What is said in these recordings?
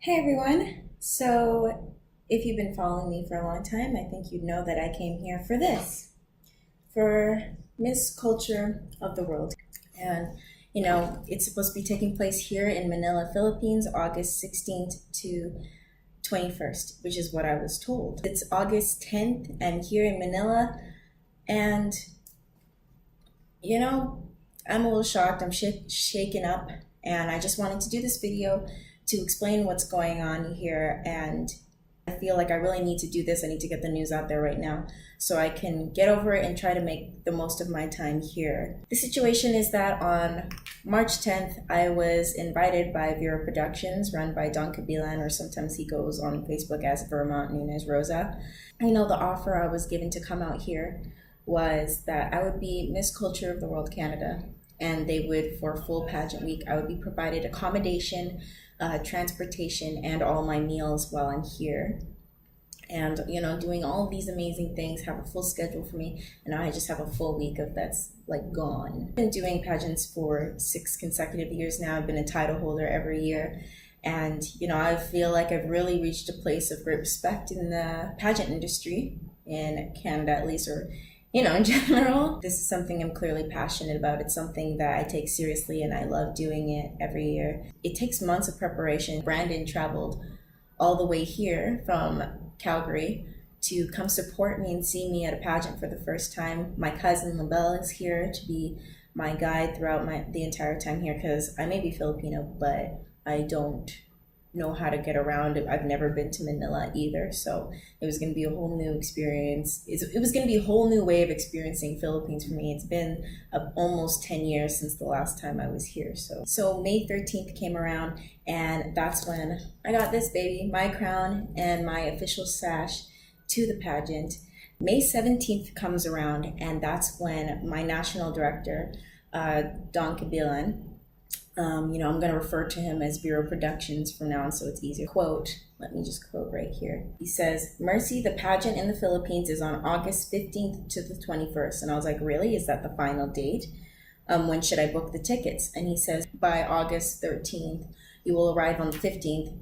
Hey everyone! So, if you've been following me for a long time, I think you'd know that I came here for this, for Miss Culture of the World. And, it's supposed to be taking place here in Manila, Philippines, August 16th to 21st, which is what I was told. It's August 10th and here in Manila, and, you know, I'm a little shocked, I'm shaken up, and I just wanted to do this video to explain what's going on here. And I feel like I really need to do this. I need to get the news out there right now so I can get over it and try to make the most of my time here. The situation is that on March 10th, I was invited by Virro Productions, run by Cabillan, or sometimes he goes on Facebook as Vermont Nunez Rosa. The offer I was given to come out here was that I would be Miss Culture of the World Canada, and they would, for full pageant week, I would be provided accommodation, transportation, and all my meals while I'm here. And, doing all of these amazing things, have a full schedule for me. And now I just have a full week of that's like gone. I've been doing pageants for 6 consecutive years now. I've been a title holder every year. And, I feel like I've really reached a place of great respect in the pageant industry, in Canada at least, or in general. This is something I'm clearly passionate about. It's something that I take seriously and I love doing it every year. It takes months of preparation. Brandon traveled all the way here from Calgary to come support me and see me at a pageant for the first time. My cousin LaBelle is here to be my guide throughout the entire time here, because I may be Filipino, but I don't know how to get around. I've never been to Manila either, so it was going to be a whole new experience. It was going to be a whole new way of experiencing Philippines for me. It's been almost 10 years since the last time I was here. So May 13th came around, and that's when I got this baby, my crown and my official sash to the pageant. May 17th comes around, and that's when my national director, Cabillan, I'm going to refer to him as Virro Productions from now on so it's easier. Quote, let me just quote right here. He says, "Mercy, the pageant in the Philippines is on August 15th to the 21st. And I was like, really? Is that the final date? When should I book the tickets? And he says, by August 13th, you will arrive on the 15th.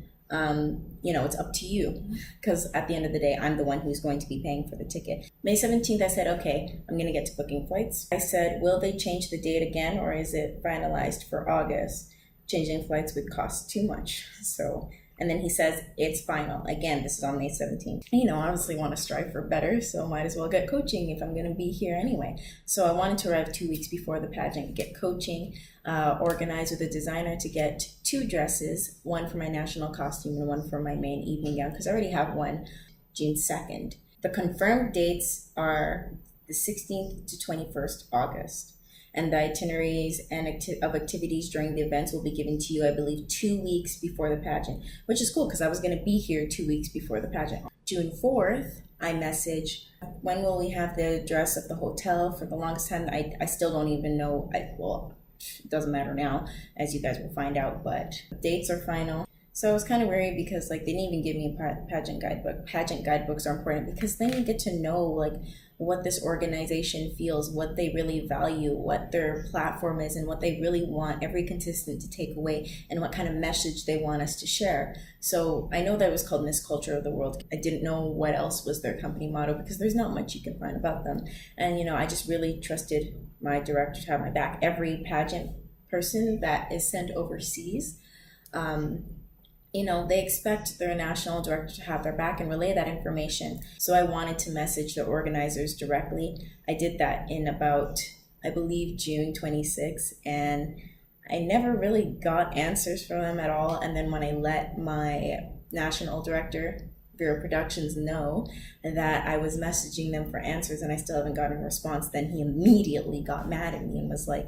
It's up to you, because at the end of the day, I'm the one who's going to be paying for the ticket." May 17th, I said, okay, I'm going to get to booking flights. I said, will they change the date again, or is it finalized for August? Changing flights would cost too much. And then he says, it's final. Again, this is on May 17th. I obviously want to strive for better, so might as well get coaching if I'm going to be here anyway. So I wanted to arrive 2 weeks before the pageant, get coaching, organize with a designer to get 2 dresses, one for my national costume and one for my main evening gown, because I already have one, June 2nd. The confirmed dates are the 16th to 21st August. And the itineraries and of activities during the events will be given to you, I believe, 2 weeks before the pageant, which is cool because I was going to be here 2 weeks before the pageant. June 4th, I message, when will we have the address of the hotel? For the longest time, I still don't even know. It doesn't matter now, as you guys will find out, but dates are final. So I was kind of worried because they didn't even give me a pageant guidebook. Pageant guidebooks are important because then you get to know what this organization feels, what they really value, what their platform is, and what they really want every contestant to take away, and what kind of message they want us to share. So I know that it was called Miss Culture of the World. I didn't know what else was their company motto because there's not much you can find about them. And I just really trusted my director to have my back. Every pageant person that is sent overseas, they expect their national director to have their back and relay that information. So I wanted to message the organizers directly. I did that in about, I believe, June 26th, and I never really got answers from them at all. And then when I let my national director, Virro Productions, know that I was messaging them for answers and I still haven't gotten a response, then he immediately got mad at me and was like,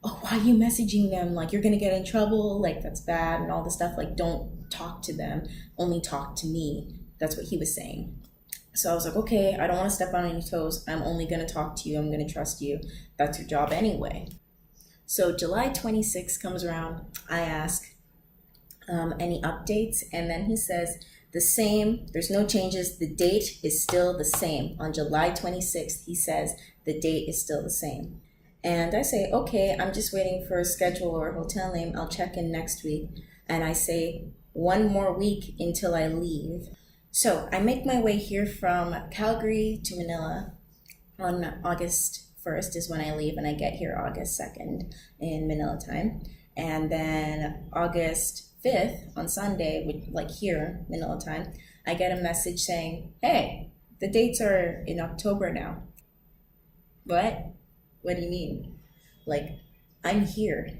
"Oh, why are you messaging them? You're gonna get in trouble, that's bad," and all this stuff. Don't talk to them, only talk to me. That's what he was saying. So I was like, okay, I don't want to step on any toes. I'm only gonna talk to you. I'm gonna trust you. That's your job anyway. So July 26th comes around. I ask any updates, and then he says the same. There's no changes. The date is still the same. On July 26th, he says the date is still the same. And I say, okay, I'm just waiting for a schedule or a hotel name. I'll check in next week. And I say, one more week until I leave. So I make my way here from Calgary to Manila on August 1st is when I leave, and I get here August 2nd in Manila time. And then August 5th on Sunday, like here, Manila time, I get a message saying, hey, the dates are in October now. What? What do you mean? Like, I'm here.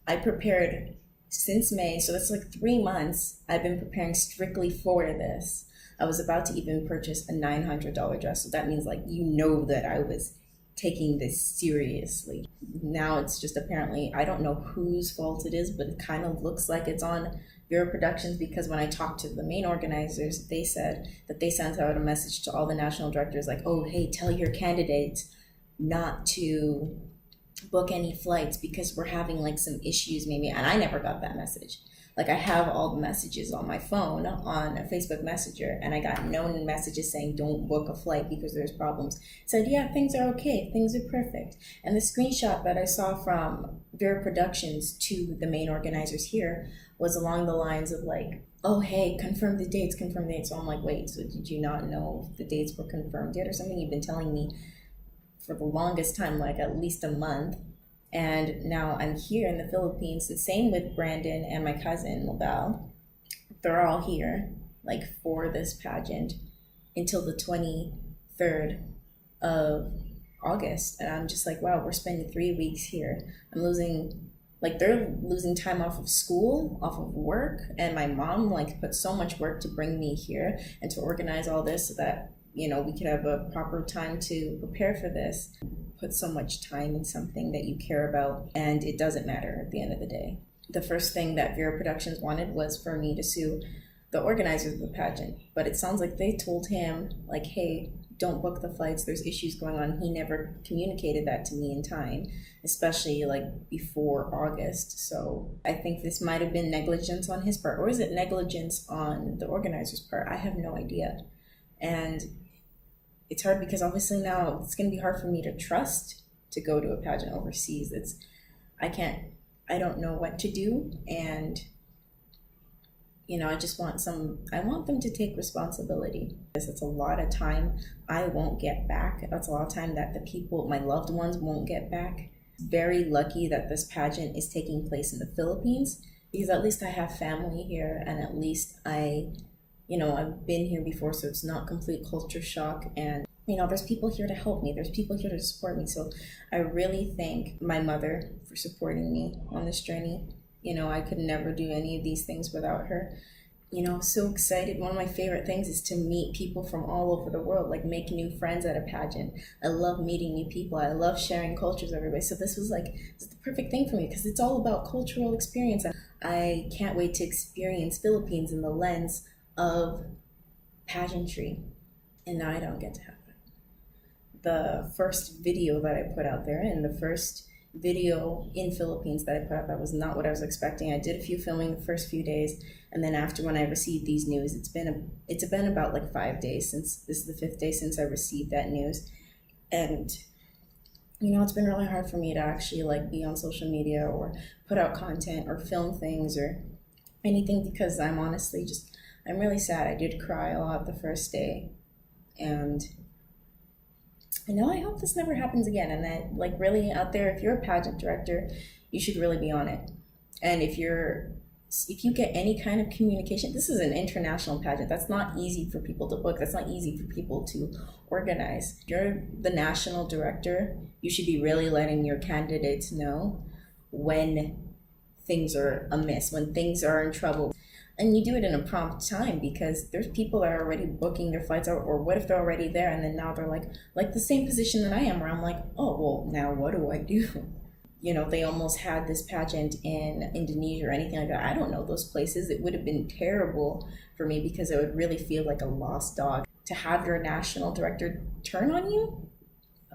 I prepared since May, so that's like 3 months. I've been preparing strictly for this. I was about to even purchase a $900 dress, so that means, like, you know that I was taking this seriously. Now it's just apparently, I don't know whose fault it is, but it kind of looks like it's on Virro Productions, because when I talked to the main organizers, they said that they sent out a message to all the national directors like, oh, hey, tell your candidates not to book any flights because we're having like some issues maybe. And I never got that message. Like, I have all the messages on my phone on a Facebook Messenger, and I got no messages saying don't book a flight because there's problems. It said, yeah, things are okay, things are perfect. And the screenshot that I saw from Virro Productions to the main organizers here was along the lines of like, oh, hey, confirm the dates, confirm the dates. So I'm like, wait, so did you not know if the dates were confirmed yet or something? You've been telling me for the longest time, like at least a month. And now I'm here in the Philippines. The same with Brandon and my cousin, LaBelle. They're all here, like, for this pageant until the 23rd of August. And I'm just like, wow, we're spending 3 weeks here. They're losing time off of school, off of work. And my mom, like, put so much work to bring me here and to organize all this so that, you know, we could have a proper time to prepare for this. Put so much time in something that you care about, and it doesn't matter at the end of the day. The first thing that Virro Productions wanted was for me to sue the organizers of the pageant, but it sounds like they told him, like, hey, don't book the flights, there's issues going on. He never communicated that to me in time, especially like before August. So I think this might have been negligence on his part, or is it negligence on the organizer's part? I have no idea. And it's hard because obviously now it's going to be hard for me to trust to go to a pageant overseas. I don't know what to do. And, you know, I want them to take responsibility. It's a lot of time I won't get back. That's a lot of time that the people, my loved ones, won't get back. Very lucky that this pageant is taking place in the Philippines, because at least I have family here, and at least I've been here before, so it's not complete culture shock. And, you know, there's people here to help me. There's people here to support me. So I really thank my mother for supporting me on this journey. You know, I could never do any of these things without her. You know, so excited. One of my favorite things is to meet people from all over the world, like make new friends at a pageant. I love meeting new people. I love sharing cultures with everybody. So this was the perfect thing for me, because it's all about cultural experience. And I can't wait to experience Philippines in the lens of pageantry, and now I don't get to have it. The first video that I put out there, and the first video in Philippines that I put out, that was not what I was expecting. I did a few filming the first few days, and then after, when I received these news, it's been about like 5 days since this is the 5th day since I received that news. And you know, it's been really hard for me to actually like be on social media or put out content or film things or anything, because I'm honestly I'm really sad. I did cry a lot the first day, and I hope this never happens again. And that, like, really out there, if you're a pageant director, you should really be on it. And if you get any kind of communication, this is an international pageant. That's not easy for people to book. That's not easy for people to organize. If you're the national director, you should be really letting your candidates know when things are amiss, when things are in trouble. And you do it in a prompt time, because there's people that are already booking their flights, or what if they're already there and then now they're like the same position that I am, where I'm like, oh, well, now what do I do? You know, they almost had this pageant in Indonesia or anything like that. I don't know those places. It would have been terrible for me, because it would really feel like a lost dog to have your national director turn on you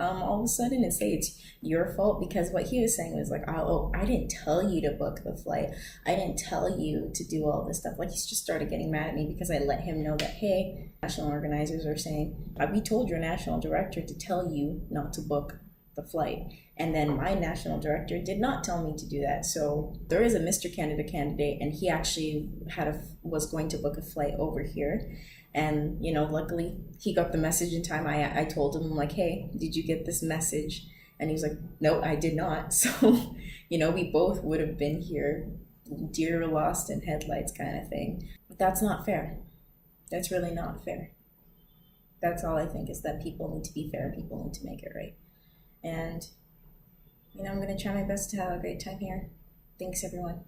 all of a sudden and say it's your fault. Because what he was saying was like, oh, I didn't tell you to book the flight. I didn't tell you to do all this stuff. Like, he's just started getting mad at me because I let him know that, hey, national organizers are saying, we told your national director to tell you not to book the flight. And then my national director did not tell me to do that. So there is a Mr. Canada candidate, and he actually was going to book a flight over here. And, you know, luckily he got the message in time. I told him, like, hey, did you get this message? And he was like, no, I did not. So, you know, we both would have been here, deer lost in headlights kind of thing. But that's not fair. That's really not fair. That's all I think, is that people need to be fair. People need to make it right. And, you know, I'm going to try my best to have a great time here. Thanks, everyone.